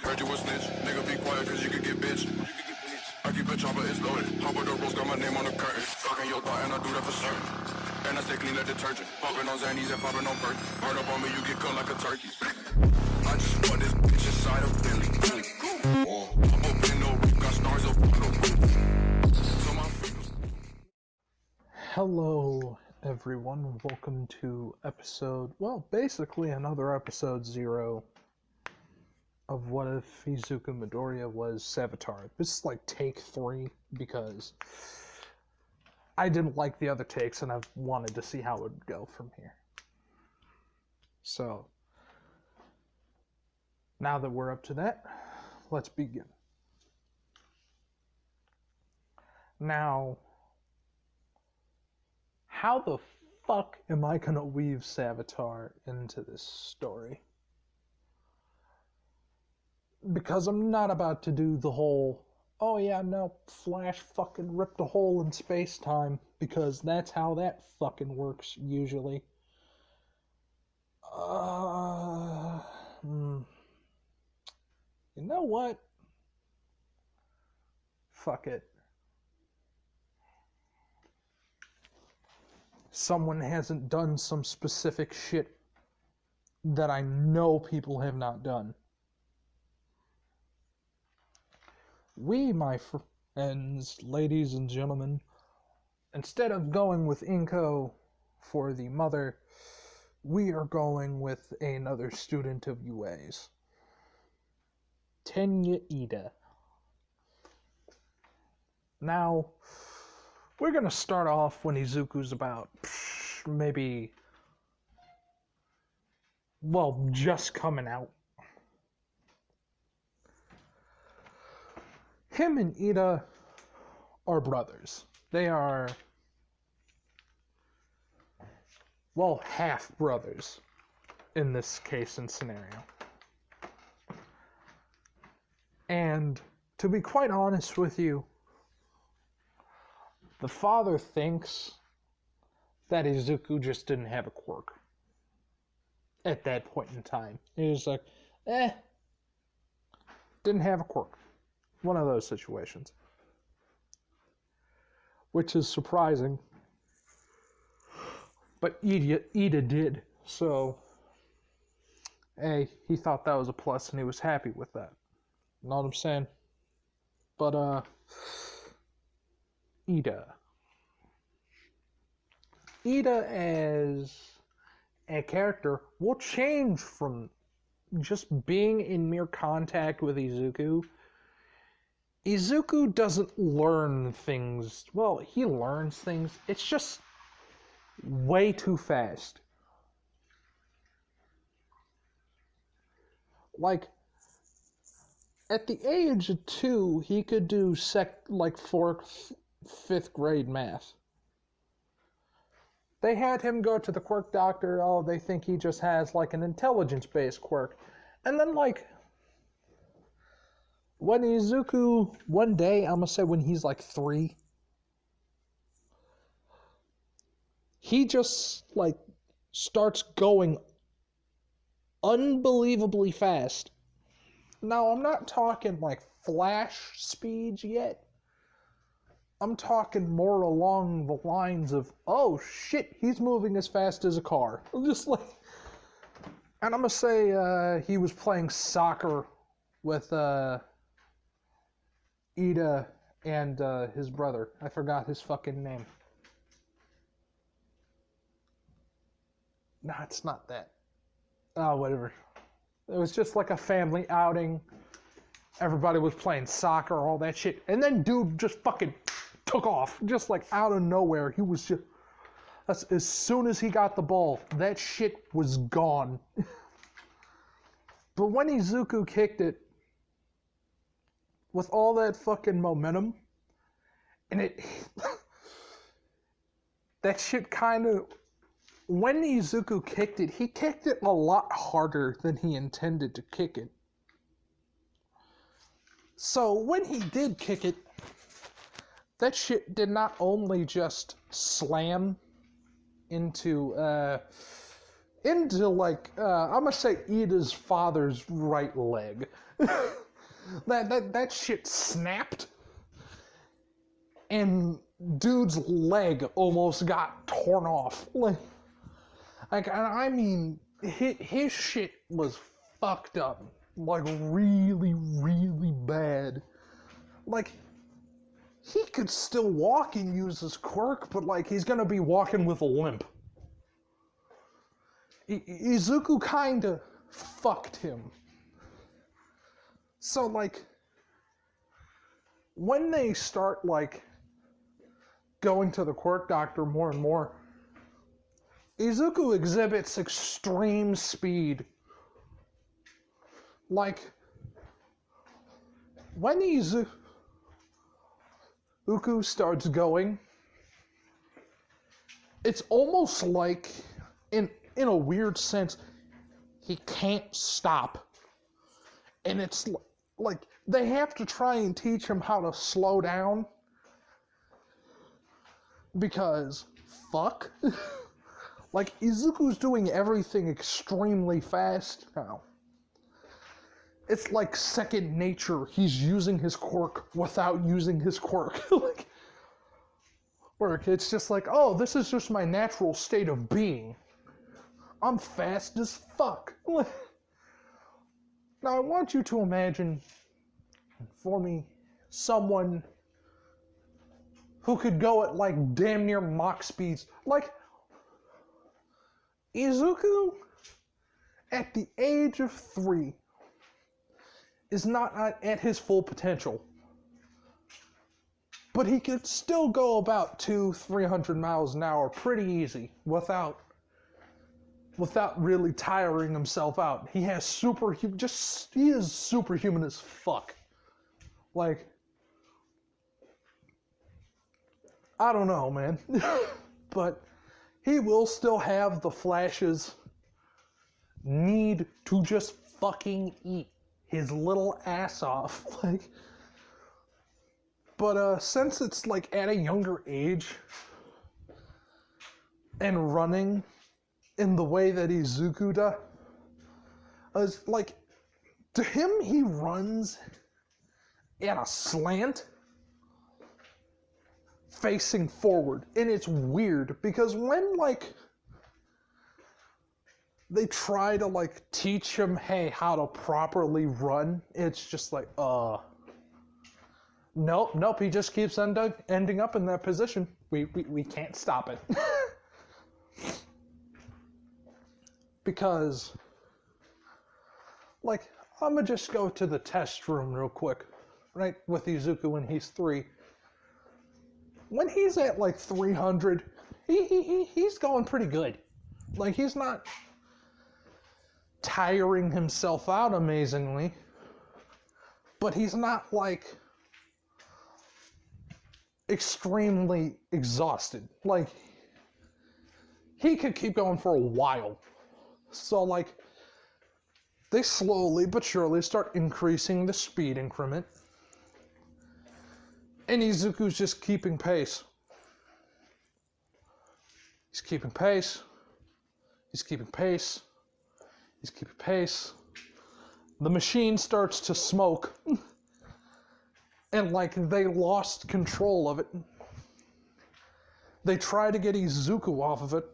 Heard you a snitch, nigga be quiet cause you could get bitched. I keep a chopper, it's loaded. Hop with the rolls, got my name on the curtain. Fucking your thought and I do that for certain. And I stay clean like detergent. Popping on Xannies and popping on Perk. Burn up on me, you get cut like a turkey. I just want this bitch inside of Billy. I'm open no roof, got stars up on the roof. So my freedom. Hello, everyone. Welcome to basically another episode 0 of What If Izuku Midoriya was Savitar. This is like take 3 because I didn't like the other takes and I've wanted to see how it would go from here. So, now that we're up to that, let's begin. Now, how the fuck am I gonna weave Savitar into this story? Because I'm not about to do the whole, oh yeah, no, Flash fucking ripped a hole in space-time, because that's how that fucking works, usually. You know what? Fuck it. Someone hasn't done some specific shit that I know people have not done. We, my friends, ladies and gentlemen, instead of going with Inko for the mother, we are going with another student of UA's. Eda. Now, we're going to start off when Izuku's about, just coming out. Him and Eda are brothers. They are, half brothers in this case and scenario. And to be quite honest with you, the father thinks that Izuku just didn't have a quirk at that point in time. He was like, didn't have a quirk. One of those situations. Which is surprising. But Eda did. So, hey, he thought that was a plus and he was happy with that. You know what I'm saying? But, Eda as a character will change from just being in mere contact with Izuku. Izuku doesn't learn things. Well, he learns things. It's just way too fast. Like, at the age of 2, he could do 4th, 5th grade math. They had him go to the quirk doctor. Oh, they think he just has like an intelligence-based quirk. And then when Izuku, one day, I'm gonna say when he's like 3, he just starts going unbelievably fast. Now, I'm not talking like Flash speeds yet. I'm talking more along the lines of, oh shit, he's moving as fast as a car. Just and I'm gonna say he was playing soccer with Eda and his brother. I forgot his fucking name. No, it's not that. Oh, whatever. It was just like a family outing. Everybody was playing soccer, all that shit. And then dude just fucking took off. Just out of nowhere. He was just... as soon as he got the ball, that shit was gone. But when Izuku kicked it, with all that fucking momentum, and it... that shit kind of... When Izuku kicked it, he kicked it a lot harder than he intended to kick it. So when he did kick it, that shit did not only just slam into into like I'm gonna say Eda's father's right leg. that shit snapped, and dude's leg almost got torn off. Like I mean, his shit was fucked up, like really, really bad. Like he could still walk and use his quirk, but like he's gonna be walking with a limp. Izuku kinda fucked him. So like when they start like going to the quirk doctor more and more, Izuku exhibits extreme speed. Like when Izuku starts going, it's almost like in a weird sense he can't stop. And it's like they have to try and teach him how to slow down because fuck. Like Izuku's doing everything extremely fast now. It's like second nature. He's using his quirk without using his quirk. It's just like, oh, this is just my natural state of being. I'm fast as fuck. Now I want you to imagine for me someone who could go at like damn near Mach speeds. Like Izuku at the age of 3 is not at his full potential. But he could still go about 200-300 miles an hour pretty easy without really tiring himself out. He has he is superhuman as fuck. Like, I don't know, man. But he will still have the Flash's need to just fucking eat his little ass off. But since it's like at a younger age and running in the way that Izuku does, like, to him he runs at a slant facing forward. And it's weird because when like they try to like teach him, hey, how to properly run, it's just like, nope, he just keeps ending up in that position. We can't stop it. Because, like, I'm gonna just go to the test room real quick, right, with Izuku when he's 3. When he's at like 300, he's going pretty good. Like, he's not tiring himself out amazingly, but he's not like extremely exhausted. Like, he could keep going for a while. So like they slowly but surely start increasing the speed increment, and Izuku's just keeping pace. He's keeping pace. He's keeping pace. He's keeping pace. The machine starts to smoke. And like they lost control of it. They try to get Izuku off of it.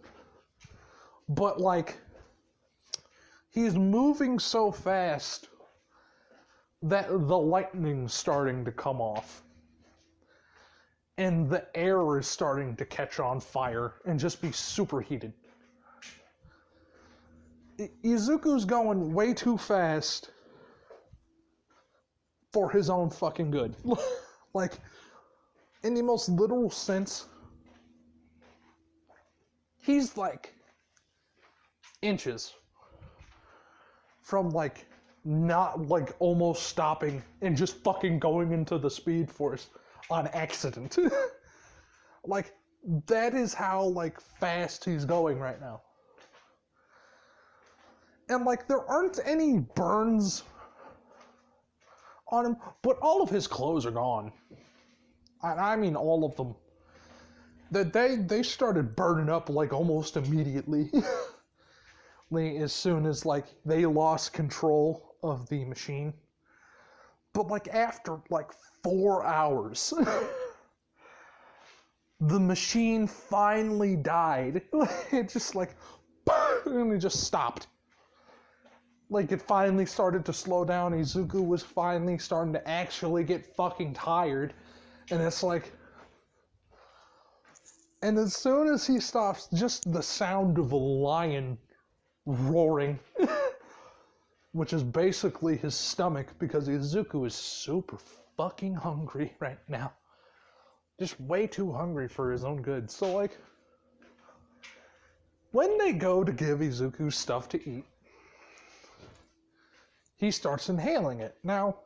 But like he's moving so fast that the lightning's starting to come off. And the air is starting to catch on fire and just be superheated. Izuku's going way too fast for his own fucking good. Like, in the most literal sense, he's like inches from like not like almost stopping and just fucking going into the Speed Force on accident. Like, that is how like fast he's going right now. And like there aren't any burns on him, but all of his clothes are gone. I mean all of them. That they started burning up like almost immediately. as soon as like they lost control of the machine. But like after like 4 hours, the machine finally died. It just like, and it just stopped. Like it finally started to slow down. Izuku was finally starting to actually get fucking tired. And it's like, and as soon as he stops, just the sound of a lion roaring, which is basically his stomach, because Izuku is super fucking hungry right now. Just way too hungry for his own good. So like, when they go to give Izuku stuff to eat, he starts inhaling it. Now,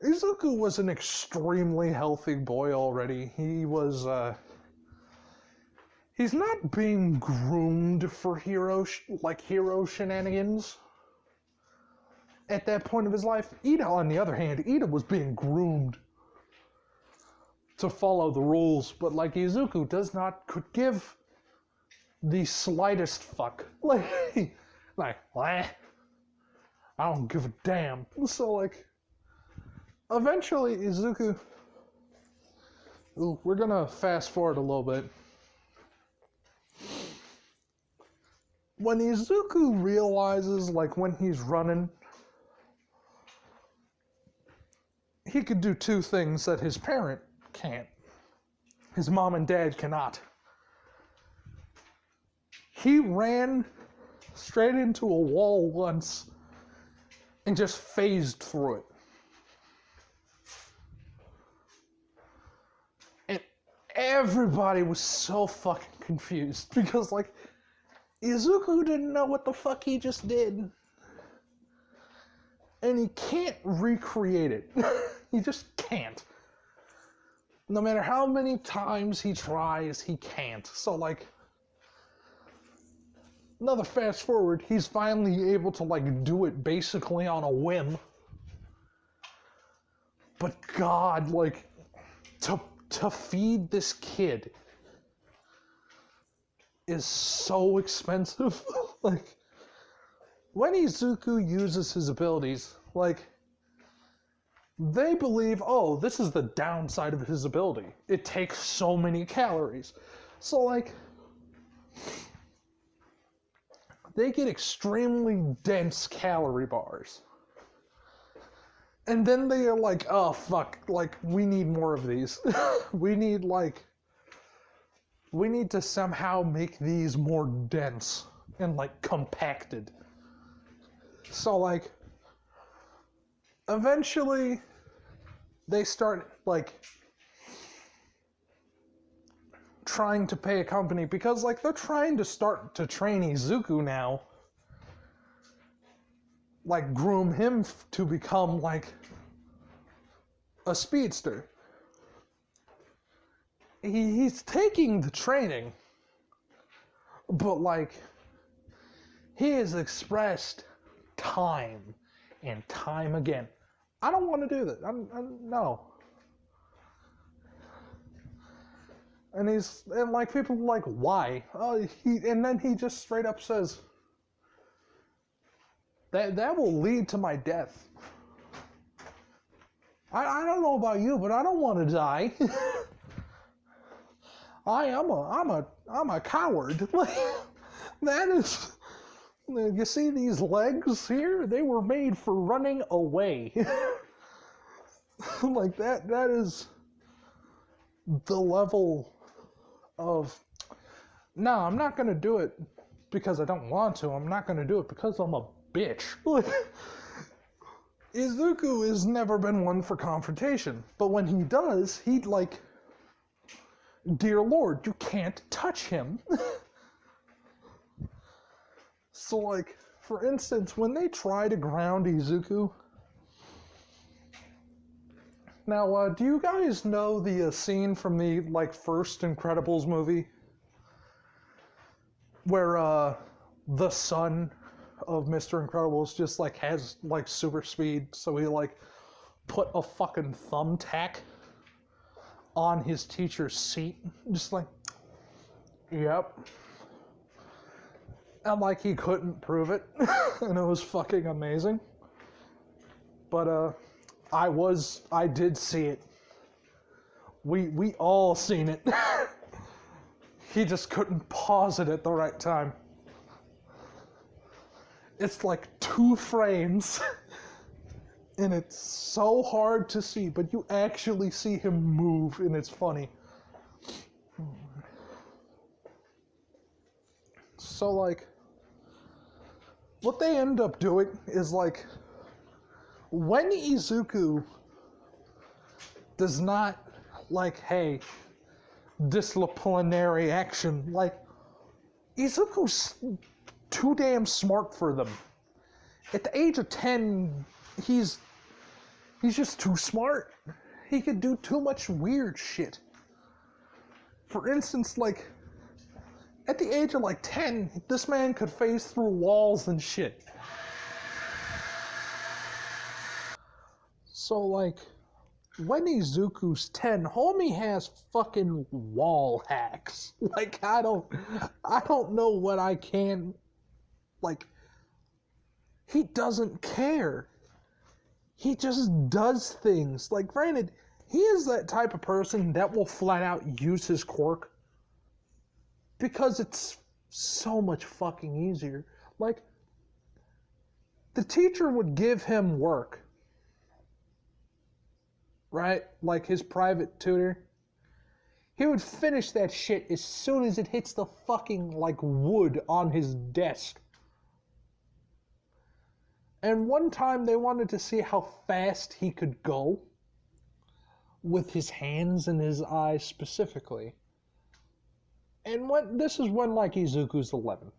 Izuku was an extremely healthy boy already. He was, he's not being groomed for hero shenanigans at that point of his life. Eda, on the other hand, Eda was being groomed to follow the rules, but like Izuku could give the slightest fuck. Like, what? I don't give a damn. So like, eventually Izuku, we're gonna fast forward a little bit. When Izuku realizes, like when he's running, he could do two things that his parent can't. His mom and dad cannot. He ran straight into a wall once and just phased through it. And everybody was so fucking confused because, like, Izuku didn't know what the fuck he just did. And he can't recreate it. He just can't. No matter how many times he tries, he can't. So, like, another fast forward, he's finally able to, like, do it basically on a whim. But God, like, to feed this kid is so expensive. Like, when Izuku uses his abilities, like, they believe, oh, this is the downside of his ability. It takes so many calories. So, like, they get extremely dense calorie bars. And then they are like, oh, fuck, like, we need more of these. we need to somehow make these more dense and, like, compacted. So, like, eventually, they start, like, trying to pay a company because, like, they're trying to start to train Izuku now. Like, groom him to become, like, a speedster. He's taking the training, but, like, he has expressed time and time again, I don't want to do that. No. And like people are like, why? And then he just straight up says, that will lead to my death. I don't know about you, but I don't want to die. I'm a coward. That is, you see these legs here? They were made for running away. Like that is the level of, no, I'm not going to do it because I don't want to. I'm not going to do it because I'm a bitch. Izuku has never been one for confrontation, but when he does, he'd like, dear Lord, you can't touch him. So, like, for instance, when they try to ground Izuku, now, do you guys know the scene from the, like, first Incredibles movie? Where, the son of Mr. Incredibles just, like, has, like, super speed, so he, like, put a fucking thumbtack on his teacher's seat. Just like, yep. And like he couldn't prove it, and it was fucking amazing. But I did see it. We all seen it. He just couldn't pause it at the right time. It's like 2 frames, and it's so hard to see, but you actually see him move, and it's funny. So like, what they end up doing is like, when Izuku does not like, hey, disciplinary action, like, Izuku's too damn smart for them. At the age of 10, he's just too smart. He could do too much weird shit. For instance, like, at the age of like 10, this man could phase through walls and shit. So like, when Izuku's 10, homie has fucking wall hacks. Like, I don't know what I can, like, he doesn't care. He just does things. Like, granted, he is that type of person that will flat out use his quirk because it's so much fucking easier. Like, the teacher would give him work, right? Like his private tutor. He would finish that shit as soon as it hits the fucking, like, wood on his desk. And one time they wanted to see how fast he could go with his hands and his eyes specifically. And this is when, like, Izuku's 11.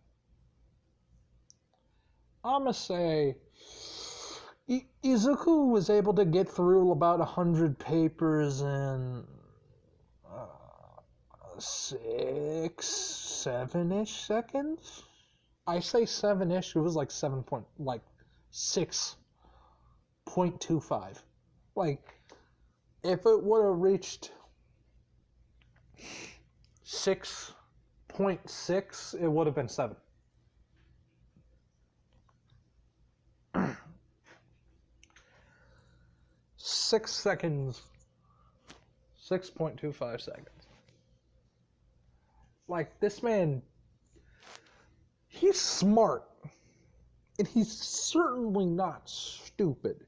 I'ma say Izuku was able to get through about 100 papers in 7-ish seconds. I say 7-ish. It was like 6.25. Like, if it would have reached 6.6, it would have been 7. 6 seconds, 6.25 seconds. Like, this man, he's smart, and he's certainly not stupid.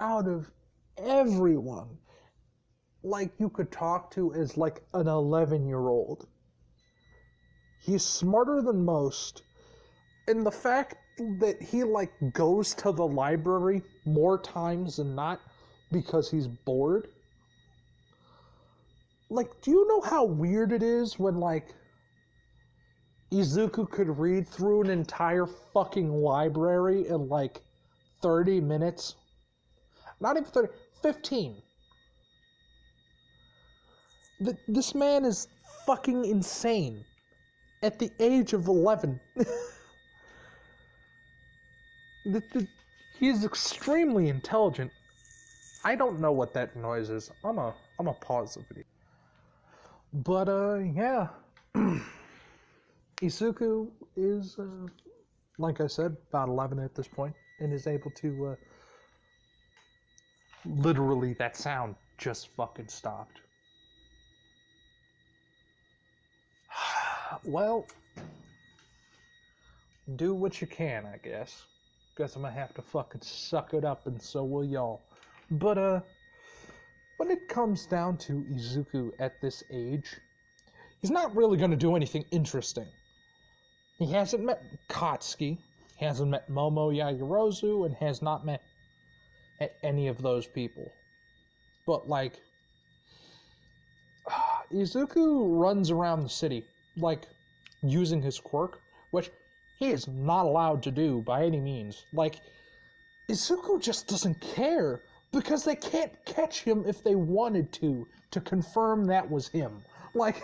Out of everyone, like, you could talk to as, like, an 11-year-old, he's smarter than most, and the fact that he, like, goes to the library more times than not because he's bored. Like, do you know how weird it is when, like, Izuku could read through an entire fucking library in, like, 30 minutes? Not even 30, 15. This man is fucking insane at the age of 11. He's extremely intelligent. I don't know what that noise is. I'm a pause the video. But yeah, Izuku is like I said, about 11 at this point, and is able to literally, that sound just fucking stopped. Well, do what you can, I guess. Guess I'm gonna have to fucking suck it up, and so will y'all. But when it comes down to Izuku at this age, he's not really gonna do anything interesting. He hasn't met Katsuki, he hasn't met Momo Yaoyorozu, and has not met any of those people. But, like, Izuku runs around the city, like, using his quirk, which he is not allowed to do by any means. Like, Izuku just doesn't care, because they can't catch him if they wanted to confirm that was him. Like,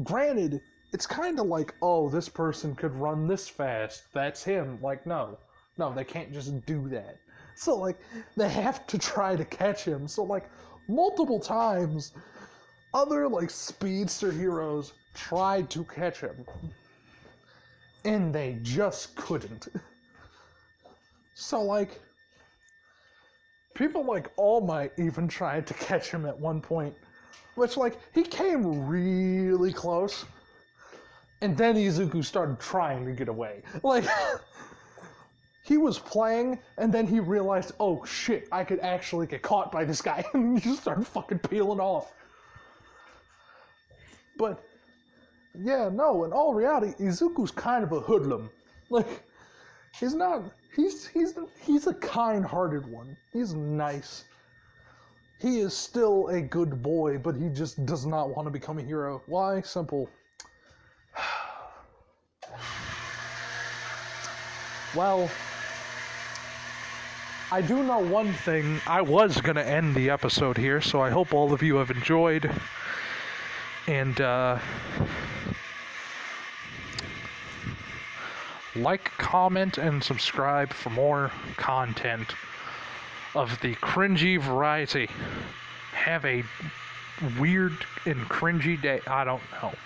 granted, it's kind of like, oh, this person could run this fast, that's him. Like, no, they can't just do that. So, like, they have to try to catch him. So, like, multiple times, other, like, speedster heroes tried to catch him, and they just couldn't. So, like, people like All Might even tried to catch him at one point, which, like, he came really close, and then Izuku started trying to get away. Like, he was playing, and then he realized, oh shit, I could actually get caught by this guy, and he just started fucking peeling off. But, yeah, no, in all reality, Izuku's kind of a hoodlum. Like, he's not, he's a kind-hearted one. He's nice. He is still a good boy, but he just does not want to become a hero. Why? Simple. Well, I do know one thing. I was going to end the episode here, so I hope all of you have enjoyed. And, like, comment, and subscribe for more content of the cringy variety. Have a weird and cringy day. I don't know.